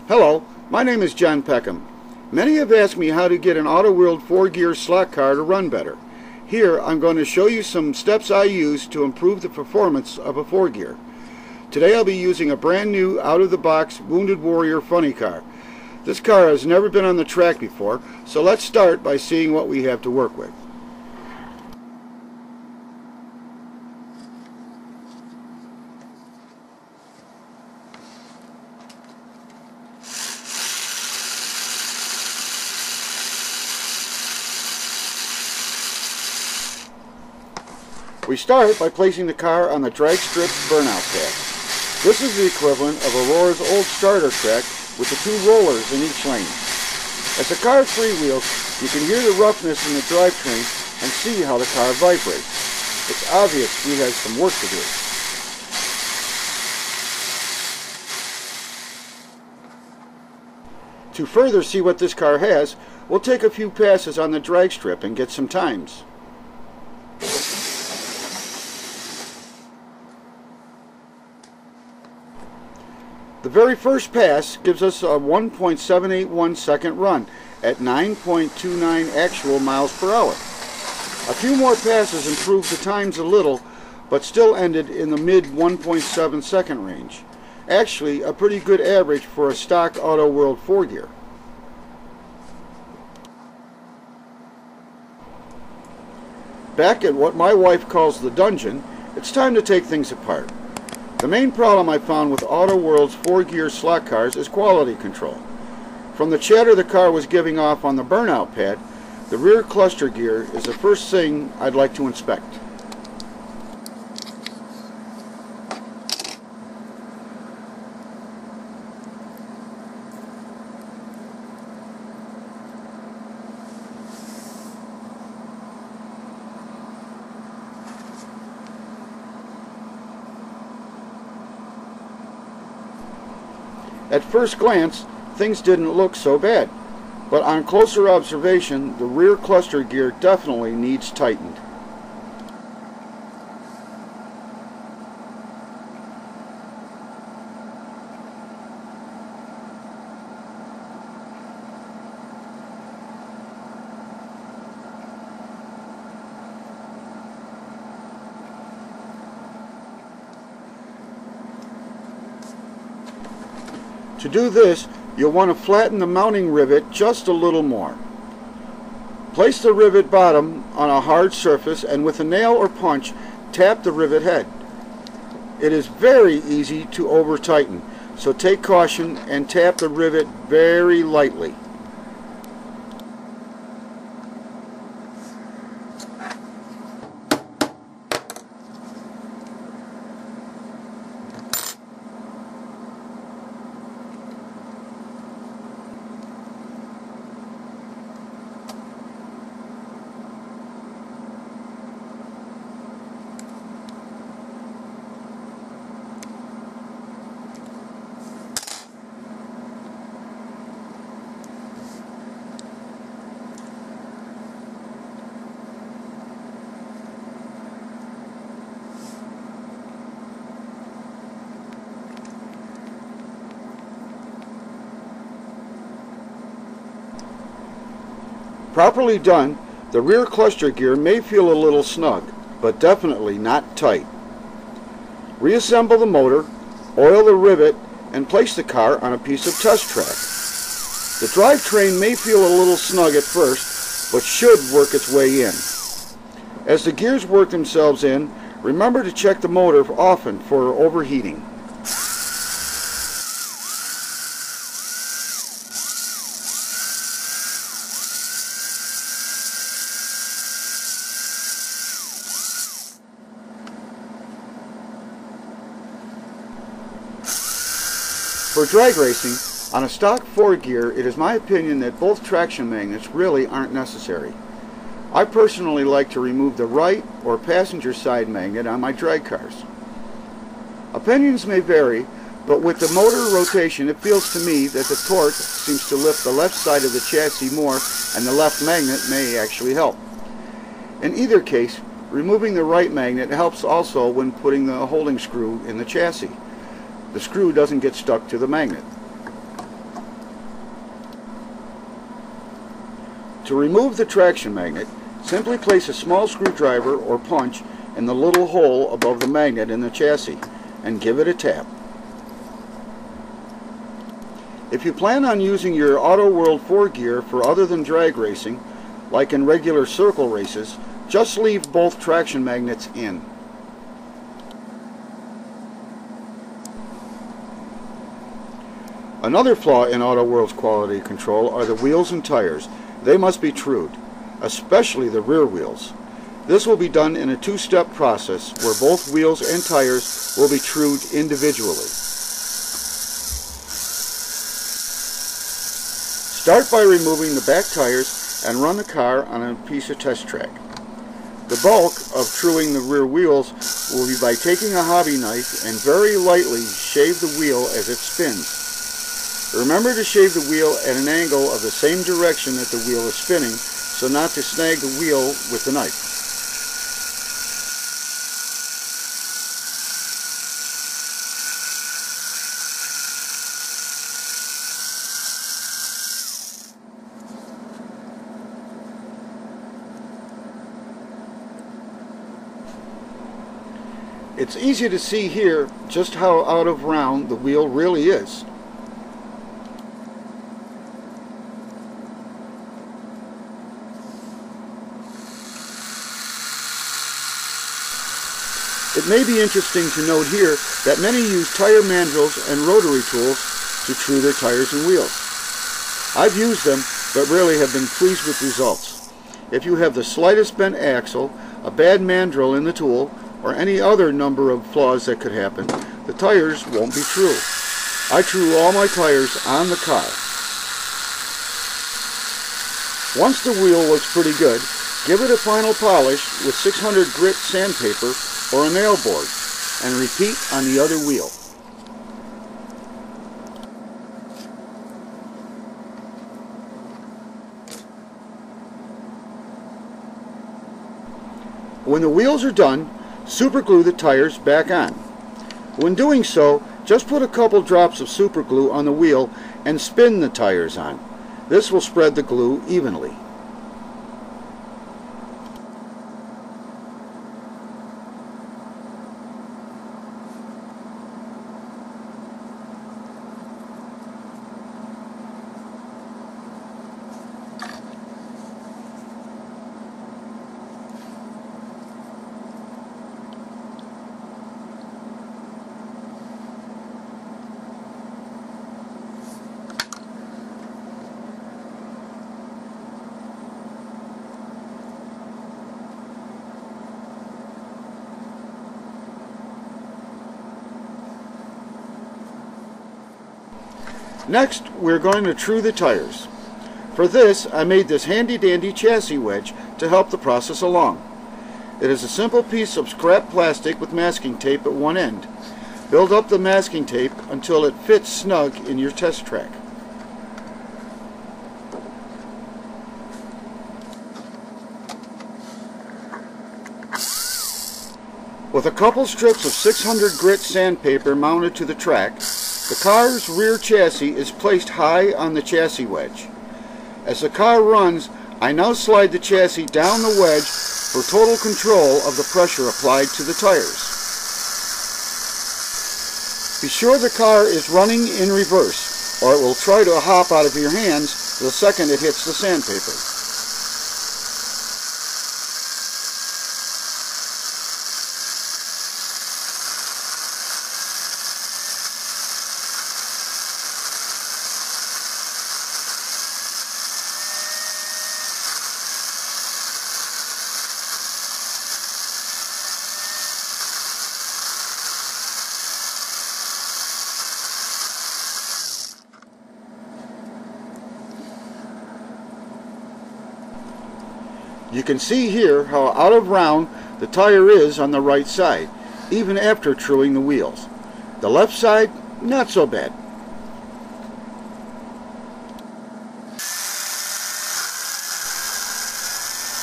Hello, my name is John Peckham. Many have asked me how to get an auto-wheeled 4-gear slot car to run better. Here I'm going to show you some steps I use to improve the performance of a 4-gear. Today I'll be using a brand new out-of-the-box Wounded Warrior funny car. This car has never been on the track before, so let's start by seeing what we have to work with. We start by placing the car on the drag strip burnout pad. This is the equivalent of Aurora's old starter track with the 2 rollers in each lane. As the car freewheels, you can hear the roughness in the drivetrain and see how the car vibrates. It's obvious he has some work to do. To further see what this car has, we'll take a few passes on the drag strip and get some times. The very first pass gives us a 1.781 second run at 9.29 actual miles per hour. A few more passes improved the times a little, but still ended in the mid 1.7 second range. Actually, a pretty good average for a stock auto-wheeled 4-gear. Back at what my wife calls the dungeon, it's time to take things apart. The main problem I found with AutoWorld's 4-gear slot cars is quality control. From the chatter the car was giving off on the burnout pad, the rear cluster gear is the first thing I'd like to inspect. At first glance, things didn't look so bad, but on closer observation, the rear cluster gear definitely needs tightened. To do this, you'll want to flatten the mounting rivet just a little more. Place the rivet bottom on a hard surface and with a nail or punch, tap the rivet head. It is very easy to over-tighten, so take caution and tap the rivet very lightly. Properly done, the rear cluster gear may feel a little snug, but definitely not tight. Reassemble the motor, oil the rivet, and place the car on a piece of test track. The drivetrain may feel a little snug at first, but should work its way in. As the gears work themselves in, remember to check the motor often for overheating. For drag racing, on a stock 4-gear, it is my opinion that both traction magnets really aren't necessary. I personally like to remove the right or passenger side magnet on my drag cars. Opinions may vary, but with the motor rotation it feels to me that the torque seems to lift the left side of the chassis more and the left magnet may actually help. In either case, removing the right magnet helps also when putting the holding screw in the chassis. The screw doesn't get stuck to the magnet. To remove the traction magnet, simply place a small screwdriver or punch in the little hole above the magnet in the chassis and give it a tap. If you plan on using your Auto World 4 gear for other than drag racing, like in regular circle races, just leave both traction magnets in. Another flaw in Auto World's quality control are the wheels and tires. They must be trued, especially the rear wheels. This will be done in a two-step process where both wheels and tires will be trued individually. Start by removing the back tires and run the car on a piece of test track. The bulk of truing the rear wheels will be by taking a hobby knife and very lightly shave the wheel as it spins. Remember to shave the wheel at an angle of the same direction that the wheel is spinning, so not to snag the wheel with the knife. It's easy to see here just how out of round the wheel really is. It may be interesting to note here that many use tire mandrels and rotary tools to true their tires and wheels. I've used them, but rarely have been pleased with results. If you have the slightest bent axle, a bad mandrel in the tool, or any other number of flaws that could happen, the tires won't be true. I true all my tires on the car. Once the wheel looks pretty good, give it a final polish with 600 grit sandpaper or a nail board, and repeat on the other wheel. When the wheels are done, super glue the tires back on. When doing so, just put a couple drops of super glue on the wheel and spin the tires on. This will spread the glue evenly. Next, we're going to true the tires. For this, I made this handy-dandy chassis wedge to help the process along. It is a simple piece of scrap plastic with masking tape at one end. Build up the masking tape until it fits snug in your test track. With a couple strips of 600 grit sandpaper mounted to the track, the car's rear chassis is placed high on the chassis wedge. As the car runs, I now slide the chassis down the wedge for total control of the pressure applied to the tires. Be sure the car is running in reverse, or it will try to hop out of your hands the second it hits the sandpaper. You can see here how out of round the tire is on the right side, even after truing the wheels. The left side, not so bad.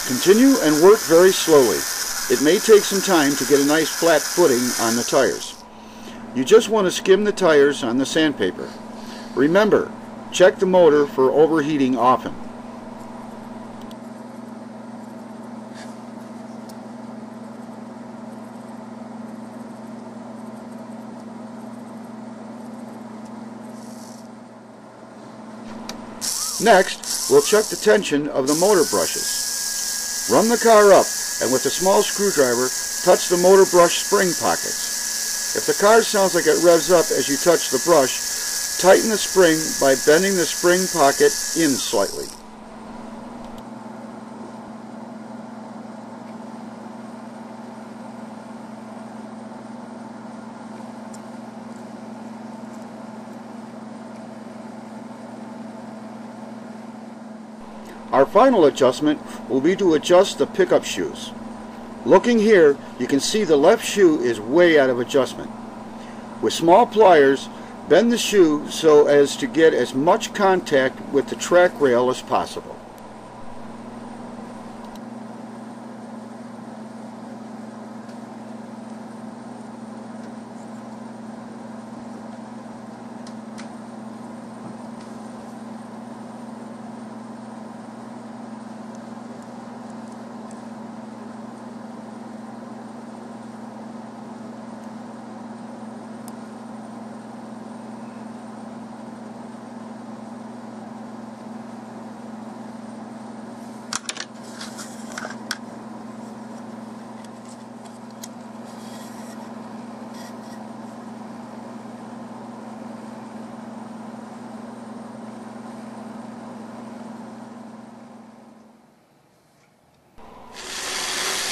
Continue and work very slowly. It may take some time to get a nice flat footing on the tires. You just want to skim the tires on the sandpaper. Remember, check the motor for overheating often. Next, we'll check the tension of the motor brushes. Run the car up and with a small screwdriver, touch the motor brush spring pockets. If the car sounds like it revs up as you touch the brush, tighten the spring by bending the spring pocket in slightly. Our final adjustment will be to adjust the pickup shoes. Looking here, you can see the left shoe is way out of adjustment. With small pliers, bend the shoe so as to get as much contact with the track rail as possible.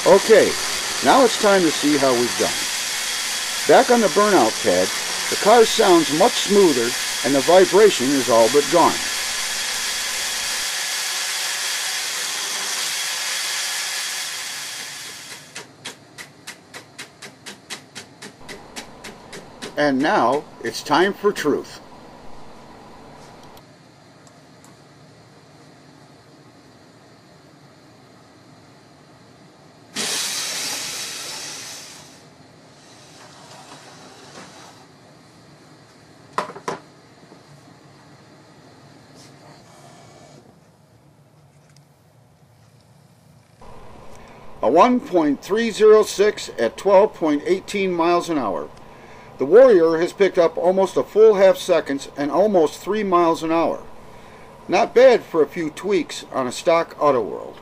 Okay, now it's time to see how we've done. Back on the burnout pad, the car sounds much smoother and the vibration is all but gone. And now it's time for truth. A 1.306 at 12.18 miles an hour. The Warrior has picked up almost a full half second and almost 3 miles an hour. Not bad for a few tweaks on a stock Auto World.